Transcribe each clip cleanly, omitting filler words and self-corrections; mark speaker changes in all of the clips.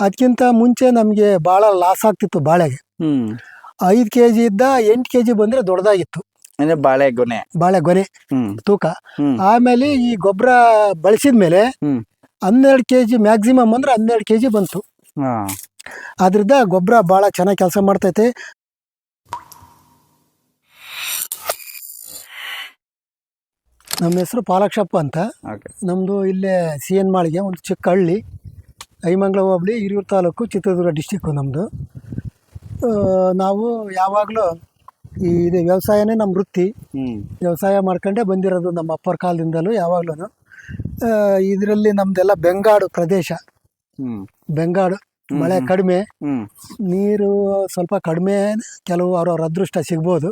Speaker 1: ಅದಕ್ಕಿಂತ ಮುಂಚೆ ನಮಗೆ ಭಾಳ ಲಾಸ್ ಆಗ್ತಿತ್ತು ಬಾಳೆಗೆ. 5 kg ಇದ್ದ 8 kg ಬಂದರೆ ದೊಡ್ಡದಾಗಿತ್ತು
Speaker 2: ಅಂದ್ರೆ
Speaker 1: ಬಾಳೆ ಗೊನೆ ತೂಕ. ಆಮೇಲೆ ಈ ಗೊಬ್ಬರ ಬಳಸಿದ ಮೇಲೆ 12 kg ಮ್ಯಾಕ್ಸಿಮಮ್ ಅಂದ್ರೆ 12 kg ಬಂತು. ಅದರಿಂದ ಗೊಬ್ಬರ ಭಾಳ ಚೆನ್ನಾಗಿ ಕೆಲಸ ಮಾಡ್ತೈತೆ. ನಮ್ಮ ಹೆಸರು ಪಾಲಾಕ್ಷಪ್ಪ ಅಂತ. ನಮ್ಮದು ಇಲ್ಲೇ CN ಮಾಳಿಗೆ, ಒಂದು ಚಿಕ್ಕ ಹಳ್ಳಿ, ಐಮಂಗ್ಲ ಹೋಬಳಿ, ಹಿರಿಯೂರು ತಾಲೂಕು, ಚಿತ್ರದುರ್ಗ ಡಿಸ್ಟಿಕ್ಕು ನಮ್ಮದು. ನಾವು ಯಾವಾಗಲೂ ಇದು ವ್ಯವಸಾಯನೇ ನಮ್ಮ ವೃತ್ತಿ. ವ್ಯವಸಾಯ ಮಾಡ್ಕೊಂಡೇ ಬಂದಿರೋದು ನಮ್ಮ ಅಪ್ಪರ ಕಾಲದಿಂದಲೂ ಯಾವಾಗಲೂ. ಇದರಲ್ಲಿ ನಮ್ಮದೆಲ್ಲ ಬೆಂಗಾಡು ಪ್ರದೇಶ. ಬೆಂಗಾಡು, ಮಳೆ ಕಡಿಮೆ, ನೀರು ಸ್ವಲ್ಪ ಕಡಿಮೆ, ಕೆಲವು ಅವ್ರವ್ರ ಅದೃಷ್ಟ ಸಿಗ್ಬೋದು.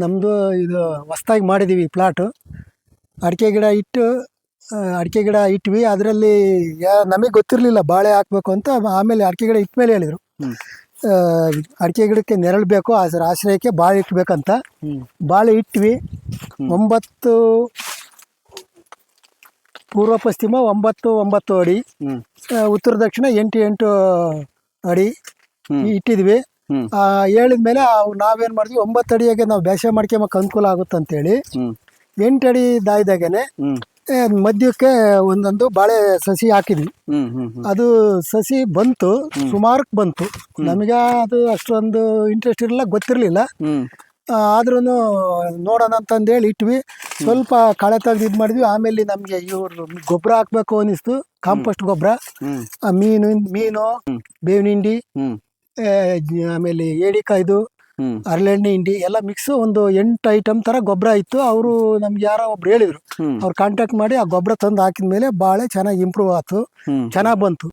Speaker 1: ನಮ್ಮದು ಇದು ಹೊಸ್ದಾಗಿ ಮಾಡಿದ್ದೀವಿ ಪ್ಲಾಟು. ಅಡಿಕೆ ಗಿಡ ಇಟ್ವಿ. ಅದರಲ್ಲಿ ನಮಗೆ ಗೊತ್ತಿರಲಿಲ್ಲ ಬಾಳೆ ಹಾಕಬೇಕು ಅಂತ. ಆಮೇಲೆ ಅಡಿಕೆ ಗಿಡ ಇಟ್ಟ ಮೇಲೆ ಹೇಳಿದರು ಅಡಿಕೆ ಗಿಡಕ್ಕೆ ನೆರಳು ಬೇಕು, ಅದರ ಆಶ್ರಯಕ್ಕೆ ಬಾಳೆ ಇಟ್ಬೇಕಂತ. ಬಾಳೆ ಇಟ್ವಿ. 9 ಪೂರ್ವ ಪಶ್ಚಿಮ 9 ಅಡಿ, ಉತ್ತರ ದಕ್ಷಿಣ 8 ಅಡಿ ಇಟ್ಟಿದ್ವಿ. ಹೇಳಿದ್ಮೇಲೆ ನಾವೇನು ಮಾಡಿದ್ವಿ, 9 ಅಡಿಯಾಗೆ ನಾವು ಬೇಸಾಯ ಮಾಡ್ಕೊಂಬಕ್ಕೆ ಅನುಕೂಲ ಆಗುತ್ತಂತೇಳಿ 8 ಅಡಿ ದಾಯ್ದಾಗೇನೆ ಮಧ್ಯಕ್ಕೆ ಒಂದೊಂದು ಬಾಳೆ ಸಸಿ ಹಾಕಿದ್ವಿ. ಅದು ಸಸಿ ಬಂತು, ಸುಮಾರಕ್ಕೆ ಬಂತು. ನಮಗೆ ಅದು ಅಷ್ಟೊಂದು ಇಂಟ್ರೆಸ್ಟ್ ಇರಲಿಲ್ಲ, ಗೊತ್ತಿರಲಿಲ್ಲ. ಆದ್ರೂ ನೋಡೋಣ ಅಂತಂದೇಳಿ ಇಟ್ವಿ. ಸ್ವಲ್ಪ ಕಳೆ ತೆಗೆದು ಇದು ಮಾಡಿದ್ವಿ. ಆಮೇಲೆ ನಮಗೆ ಇವರು ಗೊಬ್ಬರ ಹಾಕ್ಬೇಕು ಅನ್ನಿಸ್ತು, ಕಾಂಪೋಸ್ಟ್ ಗೊಬ್ಬರ. ಮೀನು, ಬೇವಿನ ಹಿಂಡಿ, ಆಮೇಲೆ ಏಡಿಕಾಯ್ದು, ಹರಳೆಣ್ಣೆ ಹಿಂಡಿ ಎಲ್ಲ ಮಿಕ್ಸ್ ಒಂದು 8 ಐಟಮ್ ಥರ ಗೊಬ್ಬರ ಇತ್ತು. ಅವರು ನಮ್ಗೆ ಯಾರೋ ಒಬ್ರು ಹೇಳಿದರು, ಅವ್ರು ಕಾಂಟ್ಯಾಕ್ಟ್ ಮಾಡಿ ಆ ಗೊಬ್ಬರ ತಂದು ಹಾಕಿದ ಮೇಲೆ ಬಾಳೆ ಚೆನ್ನಾಗಿ ಇಂಪ್ರೂವ್ ಆಯ್ತು, ಚೆನ್ನಾಗಿ ಬಂತು.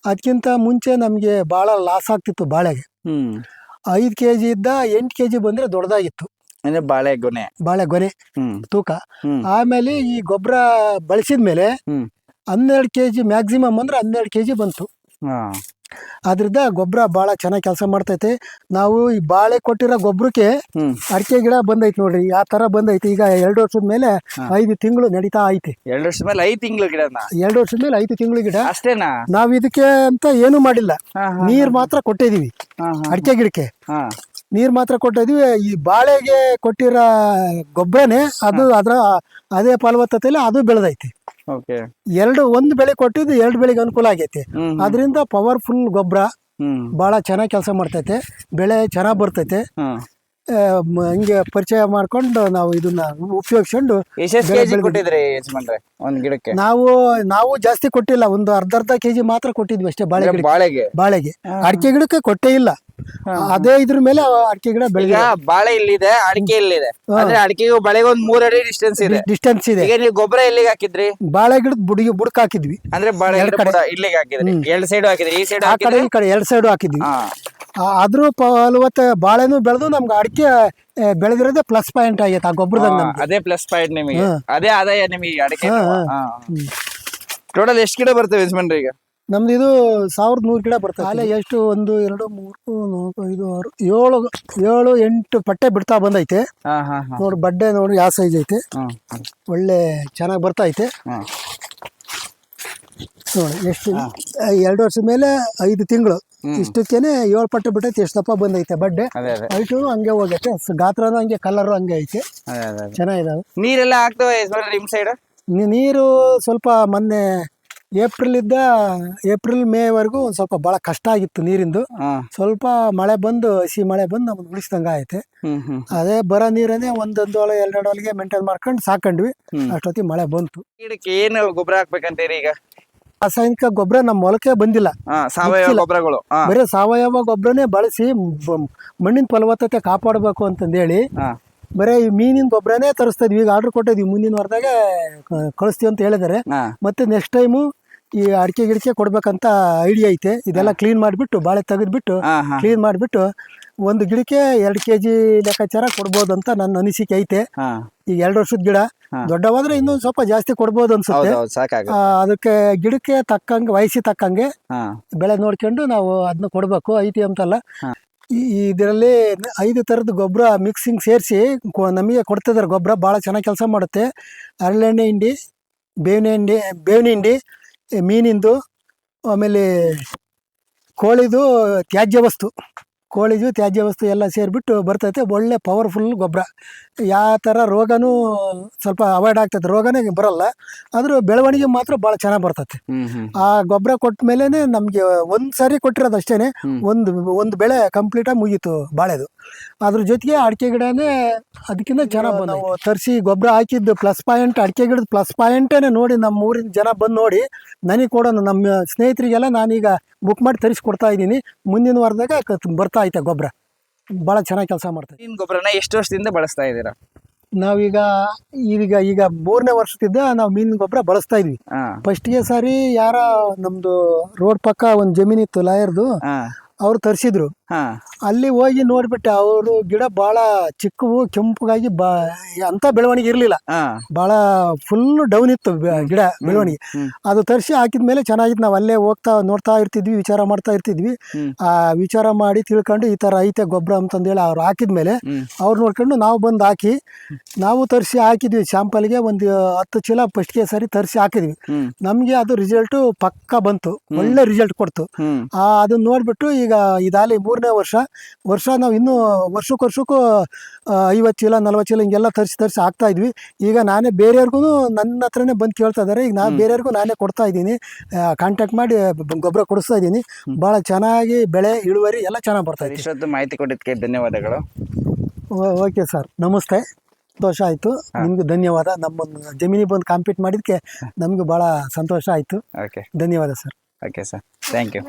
Speaker 1: ಅದಕ್ಕಿಂತ ಮುಂಚೆ ನಮಗೆ ಭಾಳ ಲಾಸ್ ಆಗ್ತಿತ್ತು ಬಾಳೆಗೆ. 5 kg ಇದ್ದ 8 kg ಬಂದರೆ ದೊಡ್ಡದಾಗಿತ್ತು
Speaker 2: ಅಂದ್ರೆ
Speaker 1: ಬಾಳೆ ಗೊನೆ ತೂಕ. ಆಮೇಲೆ ಈ ಗೊಬ್ಬರ ಬಳಸಿದ ಮೇಲೆ 12 kg ಮ್ಯಾಕ್ಸಿಮಮ್ ಅಂದ್ರೆ 12 kg ಬಂತು. ಅದರಿಂದ ಗೊಬ್ಬರ ಭಾಳ ಚೆನ್ನಾಗಿ ಕೆಲಸ ಮಾಡ್ತೈತೆ. ನಾವು ಈ ಬಾಳೆ ಕೊಟ್ಟಿರೋ ಗೊಬ್ಬರಕ್ಕೆ ಅಡಿಕೆ ಗಿಡ ಬಂದೈತೆ ನೋಡ್ರಿ, ಆ ಥರ ಬಂದೈತೆ. ಈಗ 2 ವರ್ಷದ ಮೇಲೆ 5 ತಿಂಗಳು ನಡೀತಾ ಐತೆ.
Speaker 2: 2 ವರ್ಷದ ಮೇಲೆ 5 ತಿಂಗಳು ಗಿಡ
Speaker 1: 2 ವರ್ಷದ ಮೇಲೆ 5 ತಿಂಗಳು ಗಿಡ
Speaker 2: ಅಷ್ಟೇನಾ?
Speaker 1: ನಾವು ಇದಕ್ಕೆ ಅಂತ ಏನೂ ಮಾಡಿಲ್ಲ, ನೀರು ಮಾತ್ರ ಕೊಟ್ಟಿದೀವಿ. ಅಡಿಕೆ ಗಿಡಕ್ಕೆ ನೀರು ಮಾತ್ರ ಕೊಟ್ಟಿದೀವಿ. ಈ ಬಾಳೆಗೆ ಕೊಟ್ಟಿರೋ ಗೊಬ್ಬರನೇ ಅದು ಅದೇ ಫಲವತ್ತತೆಯಲ್ಲಿ ಅದು ಬೆಳೆದೈತಿ. ಒಂದು ಬೆಳೆ ಕೊಟ್ಟಿದ್ದು 2 ಬೆಳೆಗೆ ಅನುಕೂಲ ಆಗೈತಿ. ಅದರಿಂದ ಪವರ್ಫುಲ್ ಗೊಬ್ಬರ ಭಾಳ ಚೆನ್ನಾಗಿ ಕೆಲಸ ಮಾಡ್ತೈತೆ, ಬೆಳೆ ಚೆನ್ನಾಗಿ ಬರ್ತೈತೆ. ಹಿಂಗೆ ಪರಿಚಯ ಮಾಡ್ಕೊಂಡು ನಾವು ಇದನ್ನ ಉಪಯೋಗಿಸ್ಕೊಂಡು ನಾವು ಜಾಸ್ತಿ ಕೊಟ್ಟಿಲ್ಲ, ಒಂದು ಅರ್ಧ kg ಮಾತ್ರ ಕೊಟ್ಟಿದ್ವಿ ಅಷ್ಟೇ ಬಾಳೆಗೆ. ಅಡಿಕೆ ಗಿಡಕ್ಕೆ ಕೊಟ್ಟೇ ಇಲ್ಲ. ಅದೇ ಇದ್ರ ಮೇಲೆ ಅಡಿಕೆ ಗಿಡ ಬೆಳೆದ.
Speaker 2: ಬಾಳೆ ಇಲ್ಲಿದೆ, ಅಡಿಕೆ ಇಲ್ಲಿದೆ. ಅಂದ್ರೆ ಅಡಿಕೆಗೂ ಬಾಳೆಗೆ ಒಂದು 3 ಅಡಿ ಡಿಸ್ಟೆನ್ಸ್ ಇದೆ. ಈಗ ನೀವು ಗೊಬ್ಬರ ಎಲ್ಲಿಗೆ ಹಾಕಿದ್ರಿ?
Speaker 1: ಬಾಳೆ ಗಿಡದ ಬುಡಕ್ಕೆ ಹಾಕಿದ್ವಿ.
Speaker 2: ಅಂದ್ರೆ ಬಾಳೆ ಇಲ್ಲಿಗೆ ಹಾಕಿದ್ರಿ, 2 ಸೈಡ್ ಹಾಕಿದ್ರಿ? ಈ ಸೈಡ್
Speaker 1: ಈ ಕಡೆ 2 ಸೈಡ್ ಹಾಕಿದ್ವಿ. ಆದ್ರೂ ಫಲವತ್ತ ಬಾಳೆನೂ ಬೆಳೆದು ನಮ್ಗೆ ಅಡಿಕೆ ಬೆಳೆದಿರೋದೇ ಪ್ಲಸ್ ಪಾಯಿಂಟ್ ಆಗೈತೆ ಆ ಗೊಬ್ಬರದಾಗ.
Speaker 2: ಅದೇ ಪ್ಲಸ್ ಪಾಯಿಂಟ್ ನಿಮಗೆ, ಅದೇ ಆದಾಯ ನಿಮಗೆ ಅಡಿಕೆ. ಟೋಟಲ್ ಎಷ್ಟು ಗಿಡ ಬರ್ತವೆ ಯಜಮಾನ್ರಿ ಈಗ?
Speaker 1: ನಮ್ದು ಇದು 1100 ಗಿಡ ಬರ್ತದೆ. ಅಲ್ಲೇ ಎಷ್ಟು 1 2 3 4 5 6 7 8 ಪಟ್ಟೆ ಬಿಡ್ತಾ ಬಂದೈತೆ ನೋಡಿ. ಬಡ್ಡೆ ನೋಡಿ ಯಾವ ಸೈಜ್ ಐತೆ, ಒಳ್ಳೆ ಚೆನ್ನಾಗಿ ಬರ್ತಾ ಐತೆ ನೋಡಿ. ಎಷ್ಟು 2 ವರ್ಷದ ಮೇಲೆ 5 ತಿಂಗಳು ಇಷ್ಟಕ್ಕೇನೆ 7 ಪಟ್ಟೆ ಬಿಟ್ಟೈತೆ. ಎಷ್ಟು ದಪ್ಪ ಬಂದೈತೆ ಬಡ್ಡೆ, ಹೈಟು ಹಂಗೆ ಹೋಗೈತೆ, ಗಾತ್ರನೂ ಹಂಗೆ, ಕಲರು ಹಂಗೆ ಐತೆ, ಚೆನ್ನಾಗಿದಾವೆ.
Speaker 2: ನೀರೆಲ್ಲ ಆಗ್ತವೆ ನಿಮ್ ಸೈಡ್?
Speaker 1: ನೀರು ಸ್ವಲ್ಪ ಮೊನ್ನೆ ಏಪ್ರಿಲ್ ಮೇವರೆಗೂ ಒಂದು ಸ್ವಲ್ಪ ಭಾಳ ಕಷ್ಟ ಆಗಿತ್ತು ನೀರಿಂದು. ಸ್ವಲ್ಪ ಮಳೆ ಬಂದು, ಹಸಿ ಮಳೆ ಬಂದು ನಮ್ಗೆ ಉಳಿಸ್ದಂಗೆ ಐತೆ. ಅದೇ ಬರೋ ನೀರನ್ನೇ 1 ಹೊಲ 2 ಹೊಲಿಗೆ ಮೇಂಟೈನ್ ಮಾಡ್ಕೊಂಡು ಸಾಕೊಂಡ್ವಿ. ಅಷ್ಟೊತ್ತಿಗೆ ಮಳೆ ಬಂತು.
Speaker 2: ಗಿಡಕ್ಕೆ ಏನು ಗೊಬ್ಬರ ಹಾಕ್ಬೇಕಂತೀರಿ ಈಗ?
Speaker 1: ರಾಸಾಯನಿಕ ಗೊಬ್ಬರ ನಮ್ಮ ಮೊಳಕೆ ಬಂದಿಲ್ಲ,
Speaker 2: ಸಾವಯವ ಗೊಬ್ಬರಗಳು.
Speaker 1: ಬರೀ ಸಾವಯವ ಗೊಬ್ಬರನೇ ಬಳಸಿ ಮಣ್ಣಿನ ಫಲವತ್ತತೆ ಕಾಪಾಡಬೇಕು ಅಂತಂದೇಳಿ ಬರೀ ಈ ಮೀನಿನ ಗೊಬ್ಬರನೇ ತರಿಸ್ತಾ ಇದ್ವಿ. ಈಗ ಆರ್ಡರ್ ಕೊಟ್ಟಿದ್ವಿ, ಮುಂದಿನ ವಾರದಾಗ ಕಳಿಸ್ತೀವಿ ಅಂತ ಹೇಳಿದಾರೆ. ಮತ್ತೆ ನೆಕ್ಸ್ಟ್ ಟೈಮು ಈ ಅಡಿಕೆ ಗಿಡಕ್ಕೆ ಕೊಡ್ಬೇಕಂತ ಐಡಿಯಾ ಐತೆ. ಇದೆಲ್ಲ ಕ್ಲೀನ್ ಮಾಡಿಬಿಟ್ಟು, ಬಾಳೆ ತೆಗೆದ್ಬಿಟ್ಟು ಕ್ಲೀನ್ ಮಾಡಿಬಿಟ್ಟು ಒಂದು ಗಿಡಕ್ಕೆ 2 kg ಲೆಕ್ಕಾಚಾರ ಕೊಡ್ಬೋದು ಅಂತ ನನ್ನ ಅನಿಸಿಕೆ ಐತೆ. ಈಗ 2 ವರ್ಷದ ಗಿಡ ದೊಡ್ಡವಾದ್ರೆ ಇನ್ನೊಂದು ಸ್ವಲ್ಪ ಜಾಸ್ತಿ ಕೊಡ್ಬೋದು ಅನ್ಸುತ್ತೆ. ಅದಕ್ಕೆ ಗಿಡಕ್ಕೆ ತಕ್ಕಂಗೆ, ವಯಸ್ಸಿ ತಕ್ಕಂಗೆ ಬೆಳೆ ನೋಡ್ಕೊಂಡು ನಾವು ಅದನ್ನ ಕೊಡ್ಬೇಕು. ಐತಿ ಅಂತಲ್ಲ, ಇದರಲ್ಲಿ 5 ಥರದ ಗೊಬ್ಬರ ಮಿಕ್ಸಿಂಗ್ ಸೇರಿಸಿ ನಮಗೆ ಕೊಡ್ತಿದ್ದಾರೆ. ಗೊಬ್ಬರ ಭಾಳ ಚೆನ್ನಾಗಿ ಕೆಲಸ ಮಾಡುತ್ತೆ. ಹರಳೆಣ್ಣೆ ಹಿಂಡಿ, ಬೇವಿನ ಹಿಂಡಿ, ಮೀನಿಂದು, ಆಮೇಲೆ ಕೋಳಿದು ತ್ಯಾಜ್ಯ ವಸ್ತು ಎಲ್ಲ ಸೇರಿಬಿಟ್ಟು ಬರ್ತೈತೆ. ಒಳ್ಳೆ ಪವರ್ಫುಲ್ ಗೊಬ್ಬರ. ಯಾವ ಥರ ರೋಗನೂ ಸ್ವಲ್ಪ ಅವಾಯ್ಡ್ ಆಗ್ತೈತೆ, ರೋಗನೇ ಬರಲ್ಲ, ಆದರೂ ಬೆಳವಣಿಗೆ ಮಾತ್ರ ಭಾಳ ಚೆನ್ನಾಗಿ ಬರ್ತೈತೆ. ಆ ಗೊಬ್ಬರ ಕೊಟ್ಟ ಮೇಲೆ ನಮಗೆ ಒಂದು ಸಾರಿ ಕೊಟ್ಟಿರೋದು ಅಷ್ಟೇ, ಒಂದು ಬೆಳೆ ಕಂಪ್ಲೀಟಾಗಿ ಮುಗೀತು ಬಾಳೆದು. ಅದ್ರ ಜೊತೆಗೆ ಅಡಿಕೆ ಗಿಡನೇ ಅದಕ್ಕಿಂತ ಚೆನ್ನಾಗಿ ಬಂದು ನಾವು ತರಿಸಿ ಗೊಬ್ಬರ ಹಾಕಿದ್ದು ಪ್ಲಸ್ ಪಾಯಿಂಟ್, ಅಡಿಕೆ ಗಿಡದ ಪ್ಲಸ್ ಪಾಯಿಂಟೇ ನೋಡಿ ನಮ್ಮ ಊರಿನ ಜನ ಬಂದು ನೋಡಿ ನನಗೆ ಕೊಡೋಣ. ನಮ್ಮ ಸ್ನೇಹಿತರಿಗೆಲ್ಲ ನಾನೀಗ ಬುಕ್ ಮಾಡಿ ತರಿಸ್ಕೊಡ್ತಾ ಇದ್ದೀನಿ. ಮುಂದಿನ ವಾರದಾಗ ಬರ್ತಾ ಐತೆ ಗೊಬ್ಬರ. ಭಾಳ ಚೆನ್ನಾಗಿ ಕೆಲಸ ಮಾಡ್ತಾರೆ.
Speaker 2: ಮೀನ್ ಗೊಬ್ಬರನ ಎಷ್ಟು ವರ್ಷದಿಂದ ಬಳಸ್ತಾ ಇದ್ದೀರಾ?
Speaker 1: ನಾವೀಗ ಈಗ 3ನೇ ವರ್ಷದಿಂದ ನಾವು ಮೀನಿನ ಗೊಬ್ಬರ ಬಳಸ್ತಾ ಇದ್ವಿ. ಫಸ್ಟ್ಗೆ ಸಾರಿ ಯಾರ ನಮ್ದು ರೋಡ್ ಪಕ್ಕ ಒಂದು ಜಮೀನಿತ್ತು ಲಾಯರ್ದು, ಅವ್ರು ತರಿಸಿದ್ರು. ಅಲ್ಲಿ ಹೋಗಿ ನೋಡ್ಬಿಟ್ಟೆ, ಅವರು ಗಿಡ ಬಹಳ ಚಿಕ್ಕವು, ಕೆಂಪಗಾಗಿ ಅಂತ ಬೆಳವಣಿಗೆ ಇರ್ಲಿಲ್ಲ, ಬಹಳ ಫುಲ್ ಡೌನ್ ಇತ್ತು ಗಿಡ ಬೆಳವಣಿಗೆ. ಅದು ತರಿಸಿ ಹಾಕಿದ್ಮೇಲೆ ಚೆನ್ನಾಗಿತ್ತು. ನಾವು ಅಲ್ಲೇ ಹೋಗ್ತಾ ನೋಡ್ತಾ ಇರ್ತಿದ್ವಿ, ವಿಚಾರ ಮಾಡ್ತಾ ಇರ್ತಿದ್ವಿ. ಆ ವಿಚಾರ ಮಾಡಿ ತಿಳ್ಕೊಂಡು ಈ ತರ ಐತೆ ಗೊಬ್ಬರ ಅಂತಂದೇಳಿ ಅವ್ರು ಹಾಕಿದ್ಮೇಲೆ ಅವ್ರು ನೋಡ್ಕೊಂಡು ನಾವು ಬಂದು ಹಾಕಿ, ನಾವು ತರಿಸಿ ಹಾಕಿದ್ವಿ. ಶಾಂಪಲ್ಗೆ ಒಂದು 10 ಚೀಲ ಫಸ್ಟ್ಗೆ ಸರಿ ತರಿಸಿ ಹಾಕಿದ್ವಿ. ನಮ್ಗೆ ಅದು ರಿಸಲ್ಟ್ ಪಕ್ಕ ಬಂತು, ಒಳ್ಳೆ ರಿಸಲ್ಟ್ ಕೊಡ್ತು. ಅದನ್ನ ನೋಡ್ಬಿಟ್ಟು ಈಗ ಇದಾಲಿ 3ನೇ ವರ್ಷ ನಾವು ಇನ್ನೂ ವರ್ಷಕ್ಕೂ 50 ಚೀಲ 40 ಚೀಲ ಹಿಂಗೆಲ್ಲ ತರಿಸಿ ಹಾಕ್ತಾ ಇದ್ವಿ. ಈಗ ನಾನೇ ಬೇರೆಯವ್ರಿಗೂ ನನ್ನ ಹತ್ರನೇ ಬಂದು ಕೇಳ್ತಾ ಇದ್ದಾರೆ. ಈಗ ನಾನು ಬೇರೆಯವ್ರಿಗೂ ನಾನೇ ಕೊಡ್ತಾ ಇದ್ದೀನಿ, ಕಾಂಟ್ಯಾಕ್ಟ್ ಮಾಡಿ ಗೊಬ್ಬರ ಕೊಡಿಸ್ತಾ ಇದ್ದೀನಿ. ಭಾಳ ಚೆನ್ನಾಗಿ ಬೆಳೆ ಇಳುವರಿ ಎಲ್ಲ ಚೆನ್ನಾಗಿ ಬರ್ತಾ ಇದೆ.
Speaker 2: ಇಷ್ಟೊತ್ತು ಮಾಹಿತಿ ಕೊಟ್ಟಿದ್ದಕ್ಕೆ ಧನ್ಯವಾದಗಳು.
Speaker 1: ಓಕೆ ಸರ್, ನಮಸ್ತೆ. ಸಂತೋಷ ಆಯಿತು. ನಿಮ್ಗೆ ಧನ್ಯವಾದ. ನಮ್ಮ ಜಮೀನಿಗೆ ಬಂದು ಕಾಂಪೀಟ್ ಮಾಡಿದ್ದಕ್ಕೆ ನಮ್ಗೆ ಭಾಳ ಸಂತೋಷ ಆಯಿತು. ಧನ್ಯವಾದ sir.
Speaker 2: Okay sir, thank you.